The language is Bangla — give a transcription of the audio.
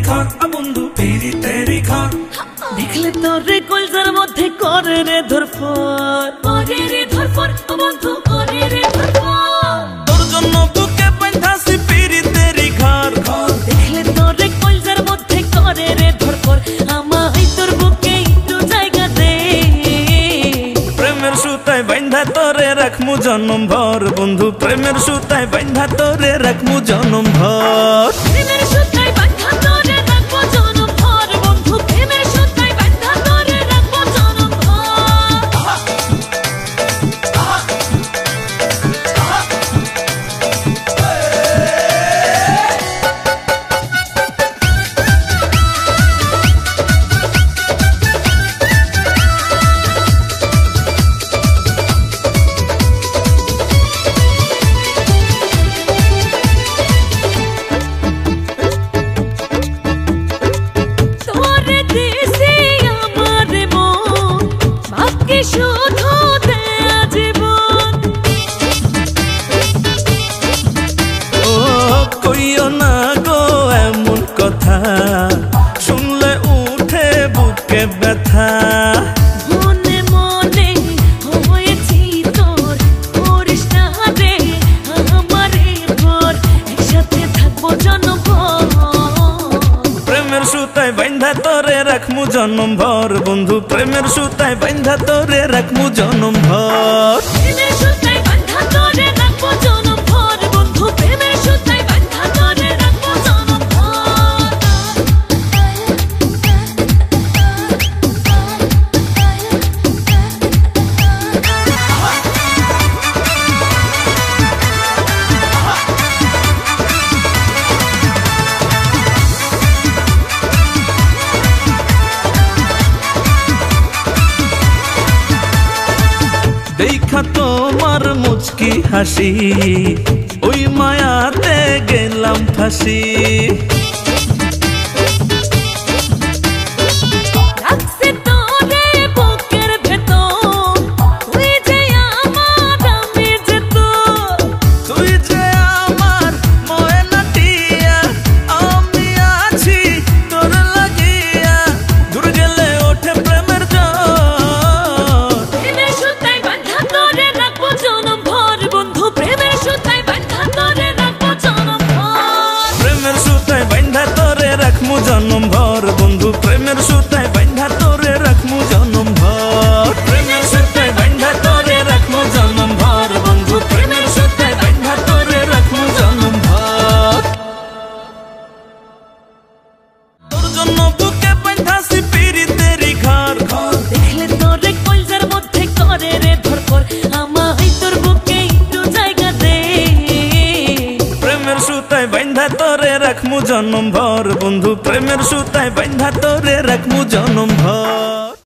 ঘর বন্ধু পিরিতেরি ঘর দেখলে তোরে কলজার মধ্যে করে রে ধরফর বন্ধু করে রে ধরফর তোর জন্য বুকে বাঁধাছি পিরিতেরি ঘর দেখলে তোরে কলজার মধ্যে করে রে ধরফর আমায় তোর বুকে একটু জায়গা দে প্রেমের সুতায় বাঁধা তোরে রাখমু জনম ভর বন্ধু প্রেমের সুতায় বাঁধা তোরে রাখমু জনম ভর প্রেমের সুতায় বাঁধা তোরে রাখবো জনম ভর বন্ধু প্রেমের সুতায় বাঁধা তোরে রাখবো জনম ভর তোরে দিছি আমার মন বাকি শুধু দেয়া জীবন ও কইও না গো এমন কথা শুনলে উঠে বুকে ব্যথা মনে মনে হয়েছি তোর করিস না রে আমারে ভর একসাথে থাকবো জনমভর প্রেমের সুতায় বাঁধা তোরে রাখমু জনম ভর বন্ধু প্রেমের সুতায় বাঁধা তোরে রাখমু জনম ভর প্রেমের সুতায় বাঁধা তোরে রাখবো জনম ভর বন্ধু প্রেমের সুতায় বাঁধা তোরে রাখবো জনম ভর দেখা তোমার মুচকি হাসি ওই মায়াতে গেলাম ফাঁসি রাখছে তোরে বুকের ভেতর তুই যে আমার আমি যে তোর তুই যে আমার ময়না টিয়া আমি আছি তোর লাগিয়া দূর গেলে ওঠে প্রেমের জ্বর প্রেমের সুতায় বাঁধা তোরে রাখবো জনম ভর বন্ধু প্রেমের সুতায় বাঁধা তোরে রাখবো জনম ভর প্রেমের সুতায় বাঁধা তোরে রাখমু জনম ভর বন্ধু প্রেমের সুতায় বাঁধা তোরে রাখমু জনম ভর প্রেমের সুতায় বাঁধা তোরে রাখমু জনম ভর বন্ধু প্রেমের সুতায় বাঁধা তোরে রাখমু জনম ভর তোর জন্য বুকে বাঁধাছি পিরিতেরি ঘর দেখলে তোরে কলজার মধ্যে করে রে ধরফর আমায় তোর বুকে একটু জায়গা দে প্রেমের সুতায় বাঁধা তোরে রাখমু জনম ভর বন্ধু প্রেমের সুতায় বাঁধা তোরে রাখমু জনম ভর।